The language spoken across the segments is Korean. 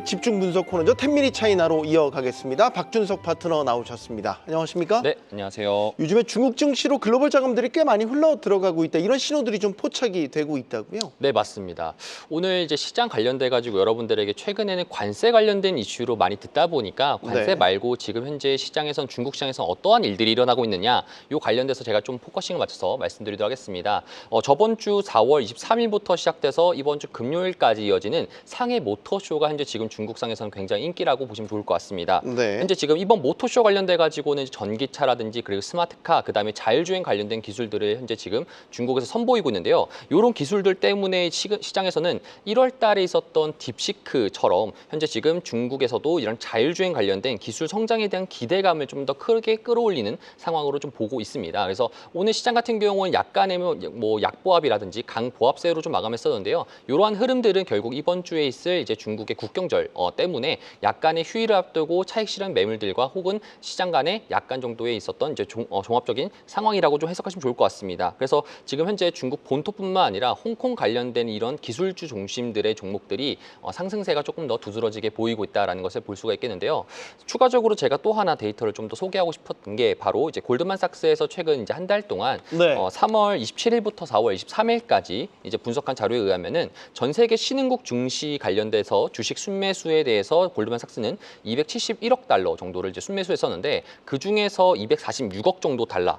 집중 분석 코너죠. 10미니 차이나로 이어가겠습니다. 박준석 파트너 나오셨습니다. 안녕하십니까? 네, 안녕하세요. 요즘에 중국 증시로 글로벌 자금들이 꽤 많이 흘러 들어가고 있다. 이런 신호들이 좀 포착이 되고 있다고요? 네, 맞습니다. 오늘 이제 시장 관련돼 가지고 여러분들에게 최근에는 관세 관련된 이슈로 많이 듣다 보니까 관세 네. 말고 지금 현재 시장에선 중국 시장에선 어떠한 일들이 일어나고 있느냐, 요 관련돼서 제가 좀 포커싱을 맞춰서 말씀드리도록 하겠습니다. 저번 주 4월 23일부터 시작돼서 이번 주 금요일까지 이어지는 상해 모터쇼가 현재 지금 중국상에서는 굉장히 인기라고 보시면 좋을 것 같습니다. 네. 현재 지금 이번 모터쇼 관련돼 가지고는 전기차라든지 그리고 스마트카, 그다음에 자율주행 관련된 기술들을 현재 지금 중국에서 선보이고 있는데요. 이런 기술들 때문에 시장에서는 1월 달에 있었던 딥시크처럼 현재 지금 중국에서도 이런 자율주행 관련된 기술 성장에 대한 기대감을 좀 더 크게 끌어올리는 상황으로 좀 보고 있습니다. 그래서 오늘 시장 같은 경우는 약간의 뭐 약보합이라든지 강보합세로 좀 마감했었는데요. 이러한 흐름들은 결국 이번 주에 있을 이제 중국의 국경절 때문에 약간의 휴일을 앞두고 차익 실현 매물들과 혹은 시장 간에 약간 정도의 있었던 이제 종합적인 상황이라고 좀 해석하시면 좋을 것 같습니다. 그래서 지금 현재 중국 본토뿐만 아니라 홍콩 관련된 이런 기술주 중심들의 종목들이 상승세가 조금 더 두드러지게 보이고 있다는 것을 볼 수가 있겠는데요. 추가적으로 제가 또 하나 데이터를 좀 더 소개하고 싶었던 게 바로 이제 골드만삭스에서 최근 이제 한 달 동안 네. 3월 27일부터 4월 23일까지 이제 분석한 자료에 의하면은 전 세계 신흥국 증시 관련돼서 주식 순매수에 대해서 골드만삭스는 271억 달러 정도를 이제 순매수했었는데 그 중에서 246억 정도 달러가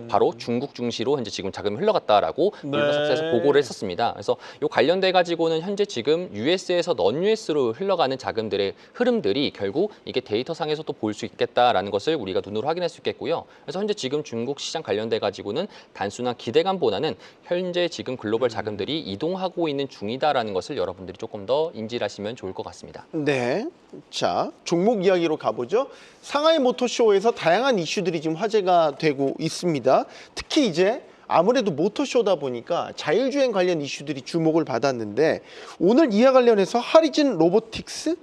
바로 중국 증시로 현재 지금 자금이 흘러갔다라고 골드만삭스에서 네. 보고를 했었습니다. 그래서 이 관련돼 가지고는 현재 지금 US에서 넌 US로 흘러가는 자금들의 흐름들이 결국 이게 데이터상에서도 볼 수 있겠다라는 것을 우리가 눈으로 확인할 수 있겠고요. 그래서 현재 지금 중국 시장 관련돼 가지고는 단순한 기대감보다는 현재 지금 글로벌 자금들이 이동하고 있는 중이다라는 것을 여러분들이 조금 더 인지를 하시면 좋을 것 같습니다. 네. 자, 종목 이야기로 가보죠. 상하이 모터쇼에서 다양한 이슈들이 지금 화제가 되고 있습니다. 특히 이제 아무래도 모터쇼다 보니까 자율주행 관련 이슈들이 주목을 받았는데 오늘 이와 관련해서 하리진 로보틱스?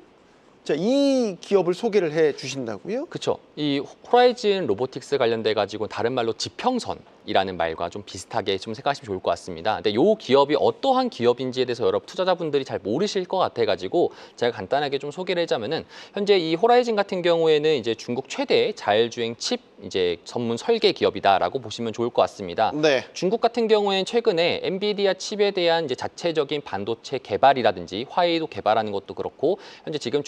자, 이 기업을 소개를 해 주신다고요? 그렇죠. 이 호라이즌 로보틱스 관련돼 가지고 다른 말로 지평선이라는 말과 좀 비슷하게 좀 생각하시면 좋을 것 같습니다. 근데 이 기업이 어떠한 기업인지에 대해서 여러 투자자분들이 잘 모르실 것 같아 가지고 제가 간단하게 좀 소개를 하자면은 현재 이 호라이즌 같은 경우에는 이제 중국 최대 자율주행 칩 이제 전문 설계 기업이다라고 보시면 좋을 것 같습니다. 네. 중국 같은 경우에는 최근에 엔비디아 칩에 대한 이제 자체적인 반도체 개발이라든지 화웨이도 개발하는 것도 그렇고 현재 지금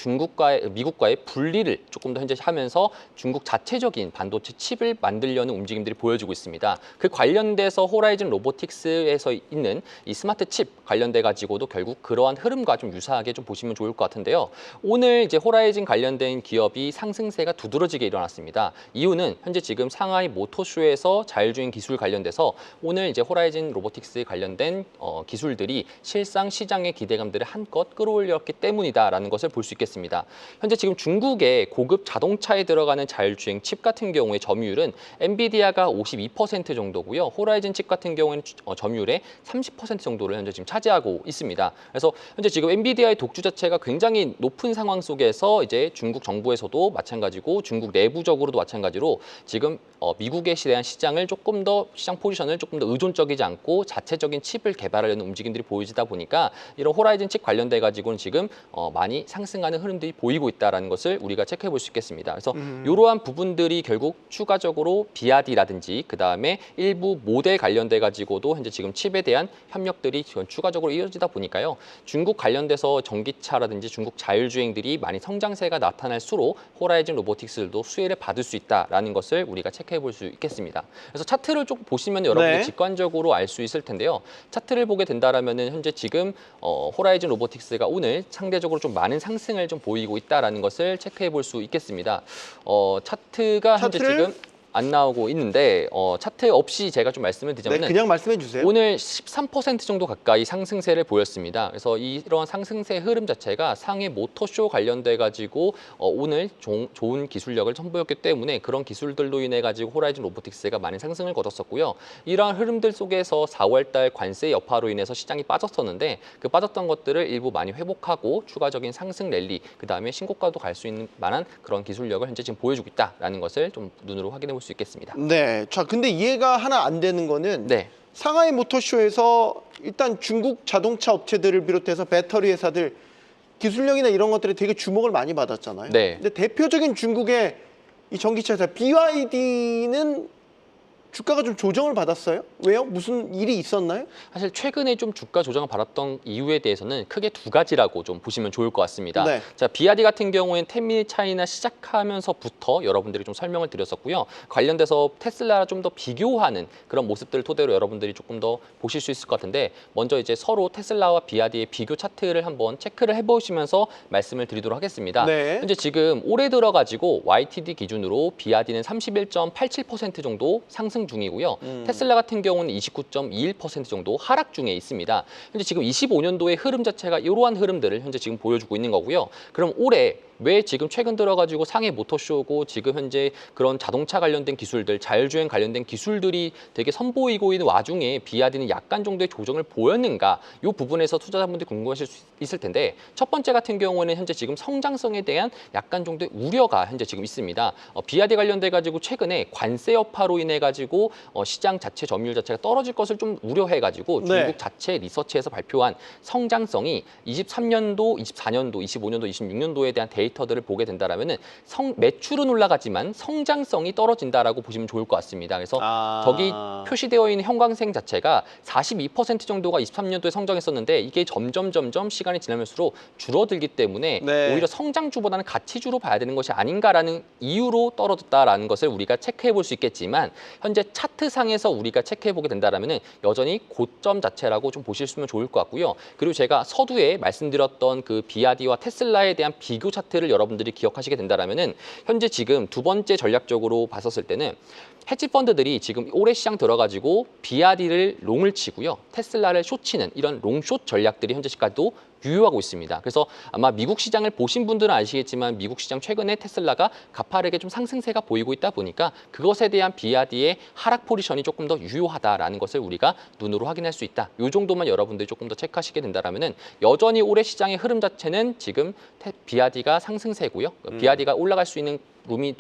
미국과의 분리를 조금 더 현재 하면서 중국 자체적인 반도체 칩을 만들려는 움직임들이 보여지고 있습니다. 그 관련돼서 호라이즌 로보틱스에서 있는 이 스마트 칩 관련돼 가지고도 결국 그러한 흐름과 좀 유사하게 좀 보시면 좋을 것 같은데요. 오늘 이제 호라이즌 관련된 기업이 상승세가 두드러지게 일어났습니다. 이유는 현재 지금 상하이 모터쇼에서 자율주행 기술 관련돼서 오늘 이제 호라이즌 로보틱스 관련된 기술들이 실상 시장의 기대감들을 한껏 끌어올렸기 때문이다라는 것을 볼 수 있겠습니다. 현재 지금 중국의 고급 자동차에 들어가는 자율주행 칩 같은 경우에 점유율은 엔비디아가 52% 정도고요. 호라이즌 칩 같은 경우에는 점유율의 30% 정도를 현재 지금 차지하고 있습니다. 그래서 현재 지금 엔비디아의 독주 자체가 굉장히 높은 상황 속에서 이제 중국 정부에서도 마찬가지고 중국 내부적으로도 마찬가지로 지금 미국에 대한 시장을 조금 더 시장 포지션을 조금 더 의존적이지 않고 자체적인 칩을 개발하려는 움직임들이 보이다 보니까 이런 호라이즌 칩 관련돼 가지고는 지금 많이 상승하는 흐름들이 보이고 있다라는 것을 우리가 체크해 볼 수 있겠습니다. 그래서 이러한 부분들이 결국 추가적으로 비아디라든지 그 다음에 일부 모델 관련돼 가지고도 현재 지금 칩에 대한 협력들이 지금 추가적으로 이어지다 보니까요. 중국 관련돼서 전기차라든지 중국 자율주행들이 많이 성장세가 나타날수록 호라이즌 로보틱스도 수혜를 받을 수 있다라는 것을 우리가 체크해 볼 수 있겠습니다. 그래서 차트를 조금 보시면 여러분이 네. 직관적으로 알 수 있을 텐데요. 차트를 보게 된다라면은 현재 지금 호라이즌 로보틱스가 오늘 상대적으로 좀 많은 상승을 좀 보이고 있다라는 것을 체크해 볼 수 있겠습니다. 차트가 현재 차트를? 지금 안 나오고 있는데 차트 없이 제가 좀 말씀을 네, 드리자면 그냥 말씀해 주세요. 오늘 13% 정도 가까이 상승세를 보였습니다. 그래서 이런 상승세 흐름 자체가 상해 모터쇼 관련돼 가지고 오늘 좋은 기술력을 선보였기 때문에 그런 기술들로 인해 가지고 호라이즌 로보틱스가 많은 상승을 거뒀었고요. 이러한 흐름들 속에서 4월 달 관세 여파로 인해서 시장이 빠졌었는데 그 빠졌던 것들을 일부 많이 회복하고 추가적인 상승 랠리 그다음에 신고가도 갈 수 있는 만한 그런 기술력을 현재 지금 보여주고 있다라는 것을 좀 눈으로 확인해 볼 수 있겠습니다. 네. 자, 근데 이해가 하나 안 되는 거는 네. 상하이 모터쇼에서 일단 중국 자동차 업체들을 비롯해서 배터리 회사들 기술력이나 이런 것들이 되게 주목을 많이 받았잖아요. 네. 근데 대표적인 중국의 이 전기차 회사 BYD는 주가가 좀 조정을 받았어요? 왜요? 무슨 일이 있었나요? 사실 최근에 좀 주가 조정을 받았던 이유에 대해서는 크게 두 가지라고 좀 보시면 좋을 것 같습니다. 네. 자, 비아디 같은 경우에는 10mm 차이나 시작하면서부터 여러분들이 좀 설명을 드렸었고요. 관련돼서 테슬라랑 좀 더 비교하는 그런 모습들을 토대로 여러분들이 조금 더 보실 수 있을 것 같은데, 먼저 이제 서로 테슬라와 비아디의 비교 차트를 한번 체크를 해보시면서 말씀을 드리도록 하겠습니다. 네. 현재 지금 올해 들어가지고 YTD 기준으로 비아디는 31.87% 정도 상승 중이고요. 테슬라 같은 경우는 29.21% 정도 하락 중에 있습니다. 현재 지금 25년도의 흐름 자체가 이러한 흐름들을 현재 지금 보여주고 있는 거고요. 그럼 올해 왜 지금 최근 들어가지고 상해 모터쇼고 지금 현재 그런 자동차 관련된 기술들, 자율주행 관련된 기술들이 되게 선보이고 있는 와중에 비아디는 약간 정도의 조정을 보였는가? 이 부분에서 투자자분들이 궁금하실 수 있을 텐데, 첫 번째 같은 경우에는 현재 지금 성장성에 대한 약간 정도의 우려가 현재 지금 있습니다. 비아디 관련돼 가지고 최근에 관세 여파로 인해 가지고 시장 자체 점유율 자체가 떨어질 것을 좀 우려해 가지고 네. 중국 자체 리서치에서 발표한 성장성이 23년도, 24년도, 25년도, 26년도에 대한 데이터들을 보게 된다라면은 매출은 올라가지만 성장성이 떨어진다라고 보시면 좋을 것 같습니다. 그래서 저기 표시되어 있는 형광색 자체가 42% 정도가 23년도에 성장했었는데 이게 점점 시간이 지나면서록 줄어들기 때문에 네. 오히려 성장주보다는 가치주로 봐야 되는 것이 아닌가라는 이유로 떨어졌다라는 것을 우리가 체크해 볼 수 있겠지만, 현재 차트상에서 우리가 체크해 보게 된다라면은 여전히 고점 자체라고 좀 보실 수 있으면 좋을 것 같고요. 그리고 제가 서두에 말씀드렸던 그 비아디와 테슬라에 대한 비교 차트를 여러분들이 기억하시게 된다라면은 현재 지금 두 번째 전략적으로 봤었을 때는 헤지 펀드들이 지금 올해 시장 들어가지고 비아디를 롱을 치고요, 테슬라를 숏치는 이런 롱숏 전략들이 현재까지도 유효하고 있습니다. 그래서 아마 미국 시장을 보신 분들은 아시겠지만 미국 시장 최근에 테슬라가 가파르게 좀 상승세가 보이고 있다 보니까 그것에 대한 비아디의 하락 포지션이 조금 더 유효하다라는 것을 우리가 눈으로 확인할 수 있다. 이 정도만 여러분들이 조금 더 체크하시게 된다면은 여전히 올해 시장의 흐름 자체는 지금 비아디가 상승세고요. 비아디가 올라갈 수 있는 룸이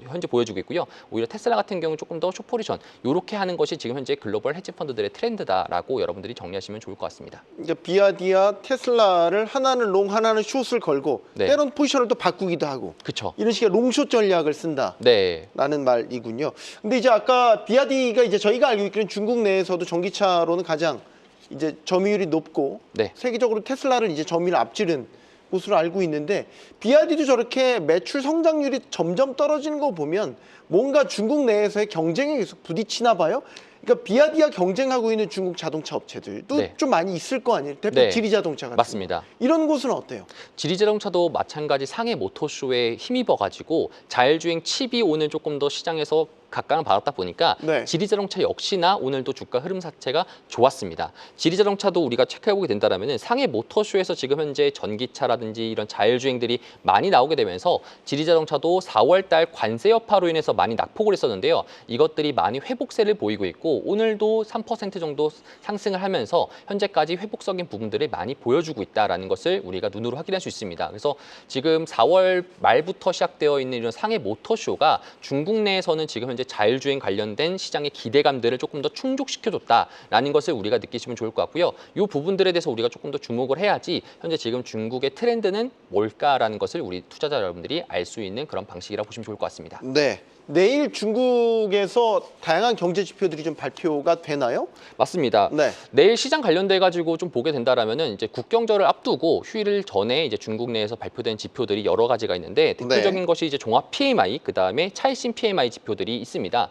현재 보여주고 있고요. 오히려 테슬라 같은 경우는 조금 더 숏포지션 이렇게 하는 것이 지금 현재 글로벌 헤지 펀드들의 트렌드다라고 여러분들이 정리하시면 좋을 것 같습니다. 이제 비아디와 테슬라를 하나는 롱, 하나는 숏을 걸고 네. 때론 포지션을 또 바꾸기도 하고 그렇죠. 이런 식의 롱숏 전략을 쓴다. 네. 라는 말이군요. 근데 이제 아까 비아디가 이제 저희가 알고 있기로는 중국 내에서도 전기차로는 가장 이제 점유율이 높고 네. 세계적으로 테슬라를 이제 점유율 앞지른 곳으로 알고 있는데, 비아디도 저렇게 매출 성장률이 점점 떨어지는 거 보면 뭔가 중국 내에서의 경쟁에 계속 부딪히나 봐요. 그러니까 비아디와 경쟁하고 있는 중국 자동차 업체들도 네. 좀 많이 있을 거 아니에요. 대표 네. 지리자동차 같은 맞습니다. 거. 이런 곳은 어때요? 지리자동차도 마찬가지 상해 모터쇼에 힘입어 가지고 자율주행 칩이 오늘 조금 더 시장에서 각광을 받았다 보니까 네. 지리자동차 역시나 오늘도 주가 흐름 자체가 좋았습니다. 지리자동차도 우리가 체크해보게 된다면 상해 모터쇼에서 지금 현재 전기차라든지 이런 자율주행들이 많이 나오게 되면서 지리자동차도 4월 달 관세 여파로 인해서 많이 낙폭을 했었는데요. 이것들이 많이 회복세를 보이고 있고 오늘도 3% 정도 상승을 하면서 현재까지 회복적인 부분들을 많이 보여주고 있다는 것을 우리가 눈으로 확인할 수 있습니다. 그래서 지금 4월 말부터 시작되어 있는 이런 상해 모터쇼가 중국 내에서는 지금 현재 자율주행 관련된 시장의 기대감들을 조금 더 충족시켜줬다라는 것을 우리가 느끼시면 좋을 것 같고요. 이 부분들에 대해서 우리가 조금 더 주목을 해야지 현재 지금 중국의 트렌드는 뭘까라는 것을 우리 투자자 여러분들이 알 수 있는 그런 방식이라고 보시면 좋을 것 같습니다. 네. 내일 중국에서 다양한 경제 지표들이 좀 발표가 되나요? 맞습니다. 네. 내일 시장 관련돼 가지고 좀 보게 된다라면은 이제 국경절을 앞두고 휴일 전에 이제 중국 내에서 발표된 지표들이 여러 가지가 있는데 대표적인 것이 이제 종합 PMI, 그다음에 차익신 PMI 지표들이 있습니다.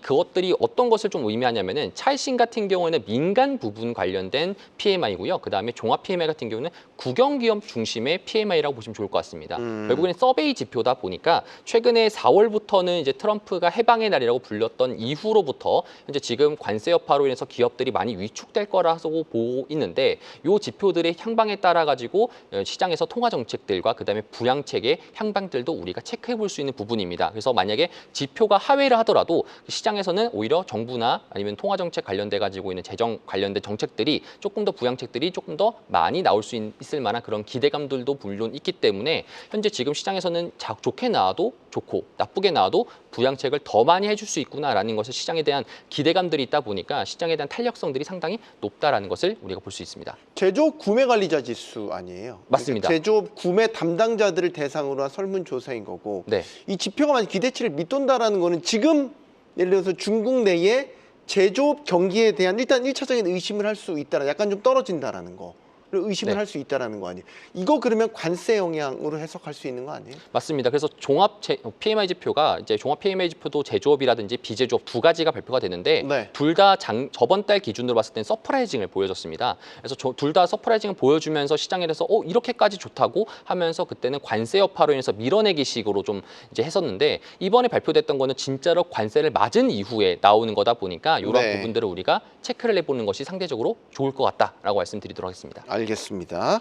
그것들이 어떤 것을 좀 의미하냐면은 차익신 같은 경우는 민간 부분 관련된 PMI고요. 그다음에 종합 PMI 같은 경우는 국영기업 중심의 PMI라고 보시면 좋을 것 같습니다. 결국에는 서베이 지표다 보니까 최근에 4월부터는 이제 트럼프가 해방의 날이라고 불렸던 이후로부터 현재 지금 관세 여파로 인해서 기업들이 많이 위축될 거라고 보고 있는데 이 지표들의 향방에 따라 가지고 시장에서 통화 정책들과 그다음에 부양책의 향방들도 우리가 체크해 볼 수 있는 부분입니다. 그래서 만약에 지표가 하회를 하더라도 시장에서는 오히려 정부나 아니면 통화 정책 관련돼 가지고 있는 재정 관련된 정책들이 조금 더 부양책들이 조금 더 많이 나올 수 있을 만한 그런 기대감들도 물론 있기 때문에 현재 지금 시장에서는 좋게 나와도 좋고 나쁘게 나와도 앞으로 부양책을 더 많이 해줄 수 있구나라는 것을 시장에 대한 기대감들이 있다 보니까 시장에 대한 탄력성들이 상당히 높다라는 것을 우리가 볼 수 있습니다. 제조업 구매 관리자 지수 아니에요? 맞습니다. 그러니까 제조업 구매 담당자들을 대상으로 한 설문조사인 거고 네. 이 지표가 만약 기대치를 밑돈다라는 거는 지금 예를 들어서 중국 내에 제조업 경기에 대한 일단 1차적인 의심을 할 수 있다라 약간 좀 떨어진다라는 거. 의심을 네. 할 수 있다라는 거 아니에요? 이거 그러면 관세 영향으로 해석할 수 있는 거 아니에요? 맞습니다. 그래서 종합 PMI 지표가 이제 종합 PMI 지표도 제조업이라든지 비제조업 두 가지가 발표가 되는데 네. 둘 다 저번 달 기준으로 봤을 땐 서프라이징을 보여줬습니다. 그래서 둘 다 서프라이징을 보여주면서 시장에 대해서 이렇게까지 좋다고 하면서 그때는 관세 여파로 인해서 밀어내기식으로 좀 이제 했었는데 이번에 발표됐던 거는 진짜로 관세를 맞은 이후에 나오는 거다 보니까 이런 네. 부분들을 우리가 체크를 해보는 것이 상대적으로 좋을 것 같다라고 말씀드리도록 하겠습니다. 알겠습니다.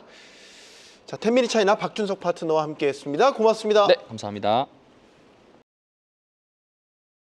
자, 10미니 차이나 박준석 파트너와 함께했습니다. 고맙습니다. 네, 감사합니다.